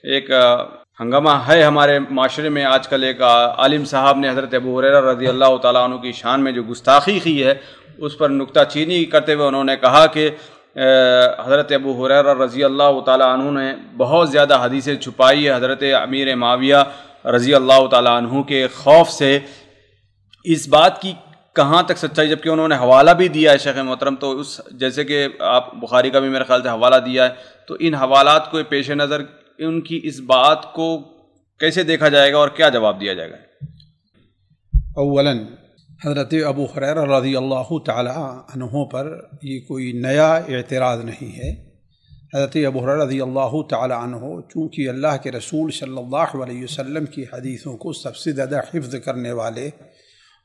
ایک ہنگامہ ہے ہمارے معاشرے میں آج کل. ایک عالم صاحب نے حضرت ابو ہریرہ رضی اللہ تعالیٰ عنہ کی شان میں جو گستاخی کی ہے اس پر نکتہ چینی کرتے ہوئے انہوں نے کہا کہ حضرت ابو ہریرہ رضی اللہ تعالیٰ عنہ نے بہت زیادہ حدیثیں چھپائی ہے حضرت امیر معاویہ رضی اللہ تعالیٰ عنہ کے خوف سے. اس بات کی کہاں تک سچائی، جبکہ انہوں نے حوالہ بھی دیا ہے شیخ محترم، تو اس جیسے کہ آپ بخاری کا بھی میرے خیال سے حوالہ دیا ہے، تو ان حوالات کو پیش نظر ان کی اس بات کو کیسے دیکھا جائے گا اور کیا جواب دیا جائے گا؟ اولاً حضرت ابو ہریرہ رضی اللہ تعالی عنہ پر یہ کوئی نیا اعتراض نہیں ہے. حضرت ابو ہریرہ رضی اللہ تعالی عنہ چونکہ اللہ کے رسول صلی اللہ علیہ وسلم کی حدیثوں کو سب سے زیادہ حفظ کرنے والے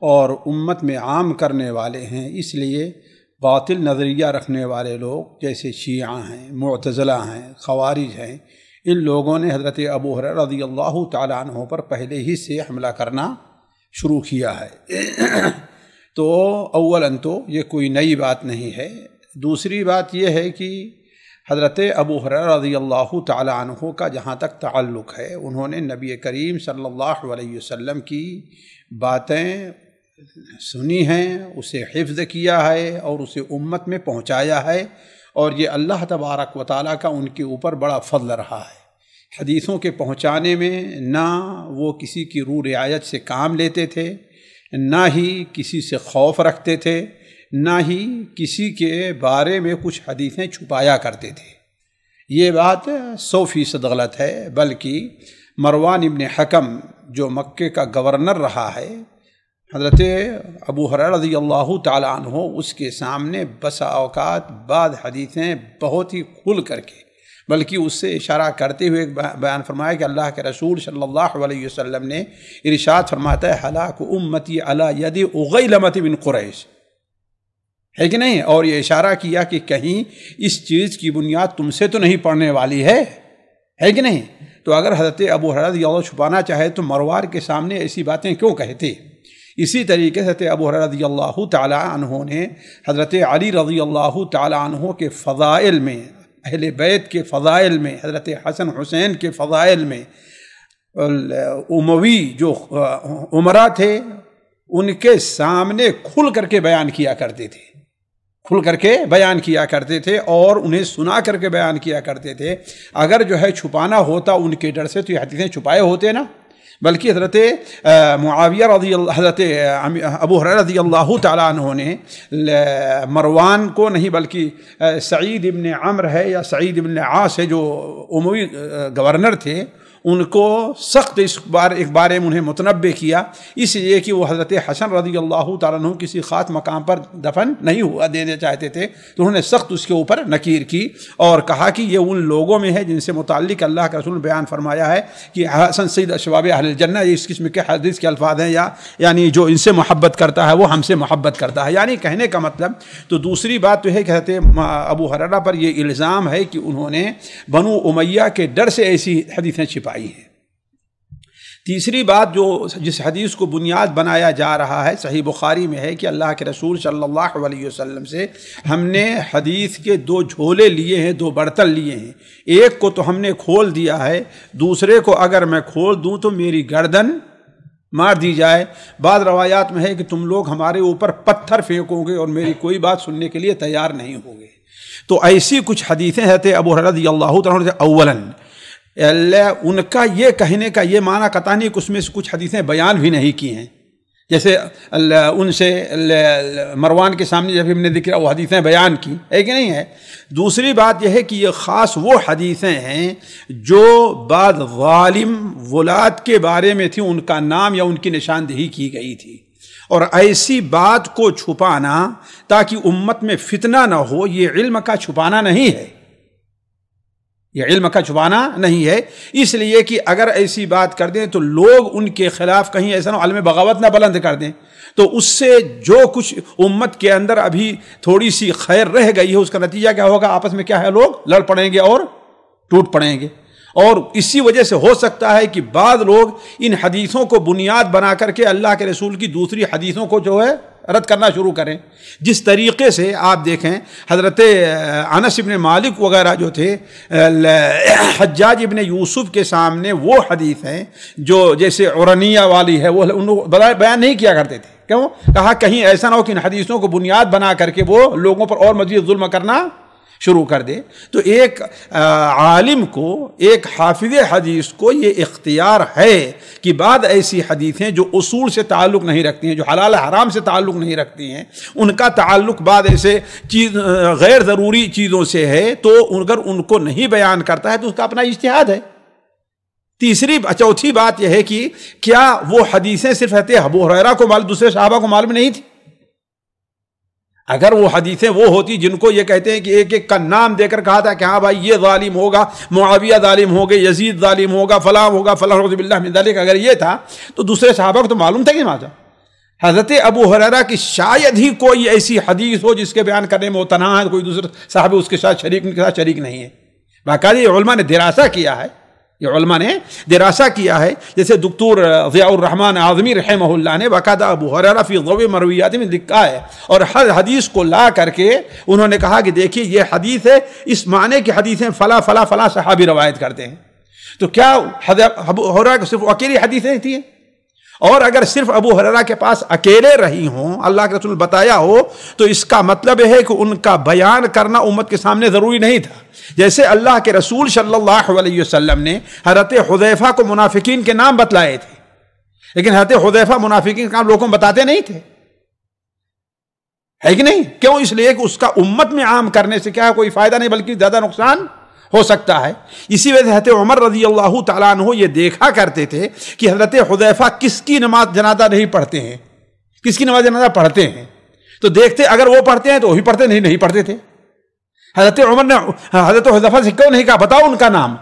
اور امت میں عام کرنے والے ہیں، اس لیے باطل نظریہ رکھنے والے لوگ جیسے شیعہ ہیں، معتزلہ ہیں، خوارج ہیں، ان لوگوں نے حضرت ابو ہریرہ رضی اللہ تعالی عنہ پر پہلے ہی سے حملہ کرنا شروع کیا ہے. تو اولاً تو یہ کوئی نئی بات نہیں ہے. دوسری بات یہ ہے کہ حضرت ابو ہریرہ رضی اللہ تعالی عنہ کا جہاں تک تعلق ہے، انہوں نے نبی کریم صلی اللہ علیہ وسلم کی باتیں سنی ہیں، اسے حفظ کیا ہے اور اسے امت میں پہنچایا ہے، اور یہ اللہ تبارک و تعالیٰ کا ان کے اوپر بڑا فضل رہا ہے. حدیثوں کے پہنچانے میں نہ وہ کسی کی روح رعایت سے کام لیتے تھے، نہ ہی کسی سے خوف رکھتے تھے، نہ ہی کسی کے بارے میں کچھ حدیثیں چھپایا کرتے تھے. یہ بات 100% غلط ہے، بلکہ مروان ابن حکم جو مکے کا گورنر رہا ہے، حضرت ابو ہریرہ رضی اللہ تعالی عنہ اس کے سامنے بسا اوقات بعض حدیثیں بہت ہی کھل کر کے، بلکہ اس سے اشارہ کرتے ہوئے بیان فرمایا کہ اللہ کے رسول صلی اللہ علیہ وسلم نے ارشاد فرماتا ہے ہلاک امتی علی ید اغیلمۃ بن قریش، ہے کہ نہیں؟ اور یہ اشارہ کیا کہ کہیں اس چیز کی بنیاد تم سے تو نہیں پڑنے والی ہے کہ نہیں؟ تو اگر حضرت ابو ہریرہ رضی اللہ چھپانا چاہے تو مروان کے سامنے ایسی باتیں کیوں کہتے؟ اسی طریقے سے حضرت ابو ہریرہ رضی اللہ تعالی عنہ نے حضرت علی رضی اللہ تعالی عنہ کے فضائل میں، اہل بیت کے فضائل میں، حضرت حسن حسین کے فضائل میں، اموی جو عمرہ تھے ان کے سامنے کھل کر کے بیان کیا کرتے تھے، کھل کر کے بیان کیا کرتے تھے اور انہیں سنا کر کے بیان کیا کرتے تھے. اگر جو ہے چھپانا ہوتا ان کے ڈر سے تو یہ حدیثیں چھپائے ہوتے نا، بلکہ حضرت معاویہ رضی اللہ، حضرت ابو ہریرہ رضی اللہ تعالیٰ عنہ نے مروان کو نہیں بلکہ سعید ابن عمرو ہے یا سعید ابن عاص ہے جو اموی گورنر تھے، ان کو سخت ایک بارے میں انہیں متنبہ کیا، اس لیے کہ وہ حضرت حسن رضی اللہ تعالیٰ عنہ کسی خاص مقام پر دفن نہیں ہوا دینے چاہتے تھے، تو انہوں نے سخت اس کے اوپر نکیر کی اور کہا کہ یہ ان لوگوں میں ہے جن سے متعلق اللہ کا رسول نے بیان فرمایا ہے کہ حسن سید اشباب اہل الجنہ، یہ اس قسم کے حدیث کے الفاظ ہیں، یعنی جو ان سے محبت کرتا ہے وہ ہم سے محبت کرتا ہے. یعنی کہنے کا مطلب تو دوسری بات تو ہے کہ حضرت ابو ہریرہ پر یہ الزام ہے کہ انہوں نے بنو امیہ کے ڈر سے ایسی حدیثیں چھپائی ہیں. تیسری بات جو جس حدیث کو بنیاد بنایا جا رہا ہے، صحیح بخاری میں ہے کہ اللہ کے رسول صلی اللہ علیہ وسلم سے ہم نے حدیث کے 2 جھولے لیے ہیں، 2 برتن لیے ہیں. ایک کو تو ہم نے کھول دیا ہے، دوسرے کو اگر میں کھول دوں تو میری گردن مار دی جائے. بعض روایات میں ہے کہ تم لوگ ہمارے اوپر پتھر پھینکو گے اور میری کوئی بات سننے کے لیے تیار نہیں ہوگے. تو ایسی کچھ حدیثیں حضرت ابو ہریرہ رضی اللہ تعالیٰ اولاً ان کا یہ کہنے کا یہ معنی قطعی نہیں کہ اس میں سے کچھ حدیثیں بیان بھی نہیں کی ہیں، جیسے ان سے مروان کے سامنے جب ہم نے ذکر وہ حدیثیں بیان کی ہے کہ نہیں ہے. دوسری بات یہ ہے کہ یہ خاص وہ حدیثیں ہیں جو بعض ظالم ولاد کے بارے میں تھیں، ان کا نام یا ان کی نشاندہی کی گئی تھی، اور ایسی بات کو چھپانا تاکہ امت میں فتنہ نہ ہو، یہ علم کا چھپانا نہیں ہے، یہ علم کا چھپانا نہیں ہے. اس لیے کہ اگر ایسی بات کر دیں تو لوگ ان کے خلاف کہیں ایسا نہ عالم بغاوت نہ بلند کر دیں، تو اس سے جو کچھ امت کے اندر ابھی تھوڑی سی خیر رہ گئی ہے اس کا نتیجہ کیا ہوگا؟ آپس میں کیا ہے، لوگ لڑ پڑیں گے اور ٹوٹ پڑیں گے. اور اسی وجہ سے ہو سکتا ہے کہ بعض لوگ ان حدیثوں کو بنیاد بنا کر کے اللہ کے رسول کی دوسری حدیثوں کو جو ہے رد کرنا شروع کریں. جس طریقے سے آپ دیکھیں حضرت انس ابن مالک وغیرہ جو تھے حجاج ابن یوسف کے سامنے وہ حدیث ہیں جو جیسے عرنیہ والی ہے وہ بیان نہیں کیا کرتے تھے. کیوں؟ کہا کہیں ایسا نہ ہو کہ ان حدیثوں کو بنیاد بنا کر کے وہ لوگوں پر اور مزید ظلم کرنا شروع کر دے. تو ایک عالم کو، ایک حافظ حدیث کو یہ اختیار ہے کہ بعد ایسی حدیثیں جو اصول سے تعلق نہیں رکھتی ہیں، جو حلال حرام سے تعلق نہیں رکھتی ہیں، ان کا تعلق بعد ایسے غیر ضروری چیزوں سے ہے، تو اگر ان کو نہیں بیان کرتا ہے تو اس کا اپنا اجتہاد ہے. چوتھی بات یہ ہے کہ کیا وہ حدیثیں صرف ابو ہریرہ کو معلوم، دوسرے صحابہ کو معلوم نہیں تھی؟ اگر وہ حدیثیں وہ ہوتی جن کو یہ کہتے ہیں کہ ایک ایک کا نام دے کر کہا تھا کہ ہاں بھائی یہ ظالم ہوگا، معاویہ ظالم ہوگا، یزید ظالم ہوگا، فلاں ہوگا، فلاں نعوذ باللہ من ذلک، اگر یہ تھا تو دوسرے صحابہ کو تو معلوم تھا کہ ماذا. حضرت ابو ہریرہ کی شاید ہی کوئی ایسی حدیث ہو جس کے بیان کرنے میں وہ تنہا ہے، کوئی دوسرے صحابہ اس کے ساتھ شریک نہیں ہے. باقاعدہ یہ علماء نے دراسہ کیا ہے، جیسے دکتور ضیاء الرحمن اعظمی رحمہ اللہ نے باقاعدہ ابو ہریرہ فی ضوء مرویات میں لکھا ہے، اور ہر حدیث کو لا کر کے انہوں نے کہا کہ دیکھیے یہ حدیث ہے، اس معنی کی حدیثیں فلاں فلاں فلاں صحابی روایت کرتے ہیں. تو کیا ابو ہریرہ کو صرف اکیلی حدیثیں تھیں؟ اور اگر صرف ابو ہریرہ کے پاس اکیلے رہی ہوں، اللہ کے رسول بتایا ہو، تو اس کا مطلب ہے کہ ان کا بیان کرنا امت کے سامنے ضروری نہیں تھا. جیسے اللہ کے رسول صلی اللہ علیہ وسلم نے حضرت حذیفہ کو منافقین کے نام بتلائے تھے، لیکن حضرت حذیفہ منافقین کا نام لوگوں کو بتاتے نہیں تھے، ہے کہ نہیں؟ کیوں؟ اس لیے کہ اس کا امت میں عام کرنے سے کیا کوئی فائدہ نہیں بلکہ زیادہ نقصان ہو سکتا ہے. اسی وجہ سے حضرت عمر رضی اللہ تعالیٰ عنہ یہ دیکھا کرتے تھے کہ حضرت حذیفہ کس کی نماز جنازہ نہیں پڑھتے ہیں، کس کی نماز جنازہ پڑھتے ہیں، تو دیکھتے اگر وہ پڑھتے ہیں تو وہی پڑھتے، نہیں پڑھتے تھے. حضرت عمر نے حضرت حذیفہ سے کیوں نہیں کہا بتاؤ ان کا نام؟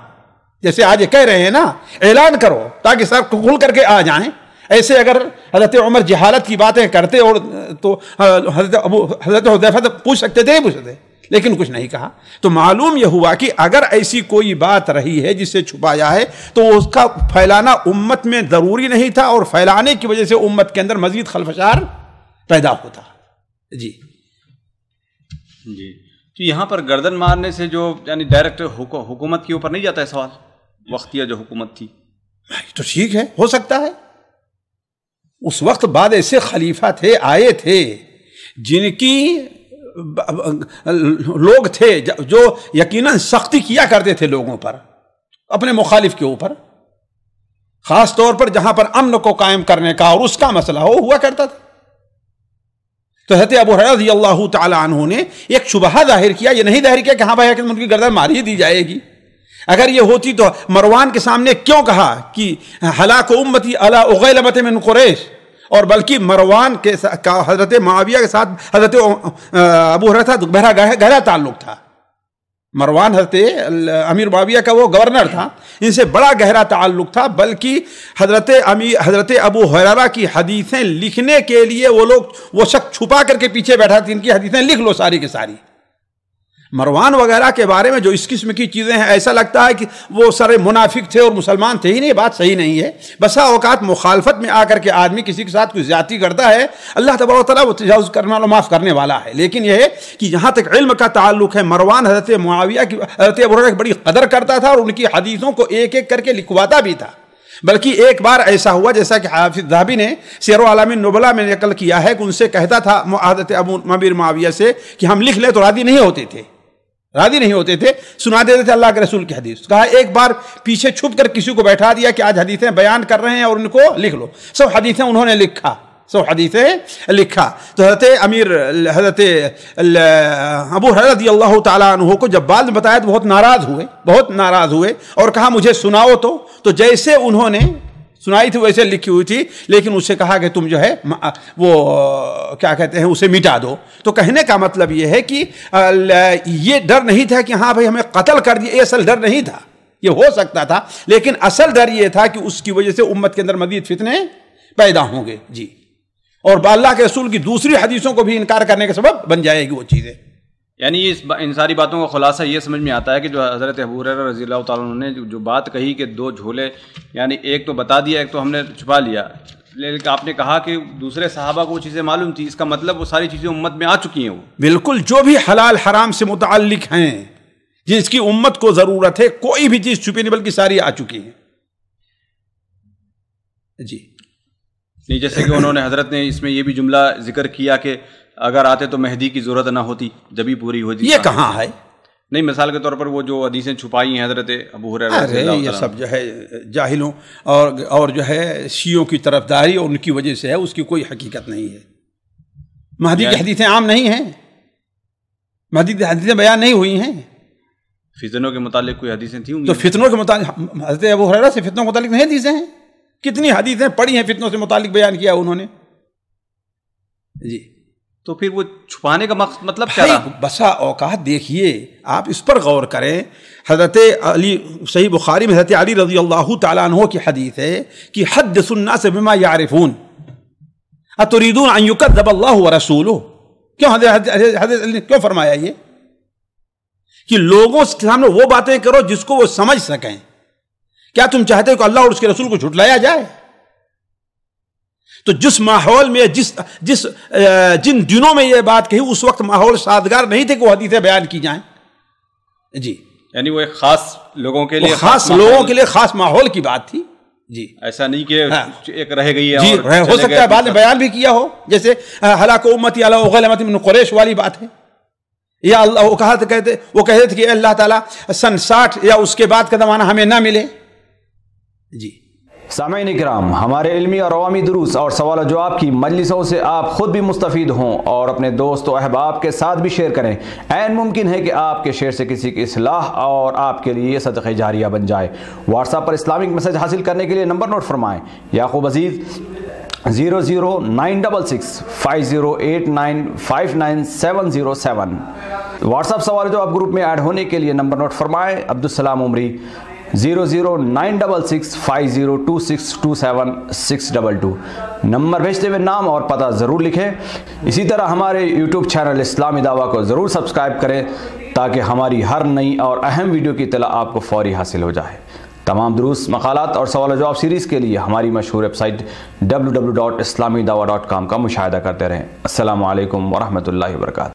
جیسے آج یہ کہہ رہے ہیں نا اعلان کرو تاکہ سب کھل کر کے آ جائیں. ایسے اگر حضرت عمر جہالت کی باتیں کرتے اور تو حضرت حذیفہ سے پوچھ سکتے تھے، نہیں پوچھ سکتے، لیکن کچھ نہیں کہا. تو معلوم یہ ہوا کہ اگر ایسی کوئی بات رہی ہے جس سے چھپایا ہے تو اس کا پھیلانا امت میں ضروری نہیں تھا، اور پھیلانے کی وجہ سے امت کے اندر مزید خلفشار پیدا ہوتا. جی تو یہاں پر گردن مارنے سے جو یعنی ڈائریکٹ حکومت کے اوپر نہیں جاتا ہے سوال، وقتیہ جو حکومت تھی تو ٹھیک ہے، ہو سکتا ہے اس وقت بعد ایسے خلیفہ تھے، آئے تھے جن کی لوگ تھے جو یقیناً سختی کیا کرتے تھے لوگوں پر، اپنے مخالف کے اوپر، خاص طور پر جہاں پر امن کو قائم کرنے کا اور اس کا مسئلہ ہوا کرتا تھا. تو حضرت ابو ہریرہ رضی اللہ تعالی عنہ نے ایک شبہہ ظاہر کیا، یہ نہیں ظاہر کیا کہ ہاں بھائی ان کی گردن ماری دی جائے گی. اگر یہ ہوتی تو مروان کے سامنے کیوں کہا کہ ہلاک امتی علی اغیلمۃ من قریش، اور بلکہ مروان کے حضرت معاویہ کے ساتھ حضرت ابو ہریرہ گہرا تعلق تھا. مروان حضرت امیر معاویہ کا وہ گورنر تھا، ان سے بڑا گہرا تعلق تھا، بلکہ حضرت ابو ہریرہ کی حدیثیں لکھنے کے لیے وہ شخص چھپا کر کے پیچھے بیٹھا تھا، ان کی حدیثیں لکھ لو ساری کی ساری. مروان وغیرہ کے بارے میں جو اس قسم کی چیزیں ہیں، ایسا لگتا ہے کہ وہ سارے منافق تھے اور مسلمان تھے ہی نہیں. بات صحیح نہیں ہے. بسا اوقات مخالفت میں آ کر کے آدمی کسی کے ساتھ کوئی زیادتی کرتا ہے، اللہ تبارک و تعالیٰ وہ تجاوز کرنے والا معاف کرنے والا ہے. لیکن یہ ہے کہ جہاں تک علم کا تعلق ہے، مروان حضرت معاویہ کی حضرت ابو ہریرہ کی بڑی قدر کرتا تھا اور ان کی حدیثوں کو ایک ایک کر کے لکھواتا بھی تھا. بلکہ ایک بار ایسا ہوا جیسا کہ حافظ ذہبی نے سیر اعلام النبلاء میں نقل کیا ہے کہ ان سے کہتا تھا حضرت ابو امیر معاویہ سے کہ ہم لکھ لیں، تو راضی نہیں ہوتے تھے، سنا دیتے تھے اللہ کے رسول کی حدیث. کہا ایک بار پیچھے چھپ کر کسی کو بیٹھا دیا کہ آج حدیثیں بیان کر رہے ہیں اور ان کو لکھ لو. سب حدیثیں انہوں نے لکھا. تو حضرت ابو ہریرہ رضی اللہ تعالیٰ عنہ کو جب بعد میں بتایا تو بہت ناراض ہوئے اور کہا مجھے سناؤ. تو جیسے انہوں نے سنائی تھی ویسے لکھی ہوئی تھی، لیکن اس سے کہا کہ تم جو ہے وہ کیا کہتے ہیں اسے مٹا دو. تو کہنے کا مطلب یہ ہے کہ یہ ڈر نہیں تھا کہ ہاں بھائی ہمیں قتل کر دیا، یہ اصل ڈر نہیں تھا. یہ ہو سکتا تھا، لیکن اصل ڈر یہ تھا کہ اس کی وجہ سے امت کے اندر مزید فتنے پیدا ہوں گے. جی، اور اللہ کے رسول کی دوسری حدیثوں کو بھی انکار کرنے کا سبب بن جائے گی وہ چیزیں. یعنی ان ساری باتوں کا خلاصہ یہ سمجھ میں آتا ہے کہ جو حضرت ابو ہریرہ رضی اللہ تعالیٰ عنہ نے جو بات کہی کہ دو جھولے، یعنی ایک تو بتا دیا، ایک تو ہم نے چھپا لیا، لیکن آپ نے کہا کہ دوسرے صحابہ کو وہ چیزیں معلوم تھی، اس کا مطلب وہ ساری چیزیں امت میں آ چکی ہیں. وہ بالکل جو بھی حلال حرام سے متعلق ہیں، جس کی امت کو ضرورت ہے، کوئی بھی چیز چھپی نہیں بلکہ ساری آ چکی ہیں. جی نہیں، جیسے کہ انہوں نے حضرت نے اس میں یہ بھی جملہ ذکر کیا کہ اگر آتے تو مہدی کی ضرورت نہ ہوتی، جبھی پوری ہوتی. یہ کہاں ہے؟ نہیں، مثال کے طور پر وہ جو حدیثیں چھپائی ہیں حضرت ابو ہریرہ رضی اللہ یہ عنہ، سب جو ہے جاہلوں اور جو ہے شیعوں کی طرفداری اور ان کی وجہ سے ہے، اس کی کوئی حقیقت نہیں ہے. مہدی کی حدیثیں عام نہیں ہیں، مہدی کی حدیثیں بیان نہیں ہوئی ہیں. فتنوں کے متعلق کوئی حدیثیں تھیں تو فتنوں کے متعلق حضرت ابو ہریرہ سے فتنوں کے متعلق نہیں حدیثیں ہیں؟ کتنی حدیثیں پڑھی ہیں فتنوں سے متعلق بیان کیا انہوں نے. جی تو پھر وہ چھپانے کا مطلب کیا تھا؟ بسا اوقات دیکھیے، آپ اس پر غور کریں. حضرت علی، صحیح بخاری میں حضرت علی رضی اللہ تعالیٰ عنہ کی حدیث ہے کہ حدث الناس بما یعرفون اتريدون ان يكذب الله ورسوله. کیوں حضرت علی نے کیوں فرمایا یہ کہ لوگوں کے سامنے وہ باتیں کرو جس کو وہ سمجھ سکیں؟ کیا تم چاہتے ہو کہ اللہ اور اس کے رسول کو جھٹلایا جائے؟ تو جس ماحول میں جن دنوں میں یہ بات کہی، اس وقت ماحول سازگار نہیں تھے کہ وہ حدیثیں بیان کی جائیں. جی یعنی وہ ایک خاص لوگوں کے لیے، خاص لوگوں کے لیے خاص ماحول کی بات تھی. جی ایسا نہیں کہ ایک رہ گئی ہے. جی ہو سکتا ہے بعد میں بیان بھی کیا ہو، جیسے ہلاک امتی علی غلمۃ من قریش والی بات ہے. یا اللہ وہ کہتے تھے کہ اللہ تعالیٰ سن 60 یا اس کے بعد کا زمانہ ہمیں نہ ملے. جی سامعین کرام، ہمارے علمی اور عوامی دروس اور سوال و جواب کی مجلسوں سے آپ خود بھی مستفید ہوں اور اپنے دوست و احباب کے ساتھ بھی شیئر کریں. عین ممکن ہے کہ آپ کے شیئر سے کسی کی اصلاح اور آپ کے لیے صدقہ جاریہ بن جائے. واٹس ایپ پر اسلامک میسج حاصل کرنے کے لیے نمبر نوٹ فرمائیں: یعقوب عزیز 00966 5089 59707. واٹس ایپ سوال جو آپ گروپ میں ایڈ ہونے کے لیے نمبر نوٹ فرمائیں: عبدالسلام عمری 00966 502627 622. نمبر بھیجتے ہوئے نام اور پتہ ضرور لکھیں. اسی طرح ہمارے یوٹیوب چینل اسلامی دعویٰ کو ضرور سبسکرائب کریں تاکہ ہماری ہر نئی اور اہم ویڈیو کی اطلاع آپ کو فوری حاصل ہو جائے. تمام دروس، مقالات اور سوال و جواب سیریز کے لیے ہماری مشہور ویب سائٹ www.islamidawah.com کا مشاہدہ کرتے رہیں. السلام علیکم ورحمۃ اللہ وبرکاتہ.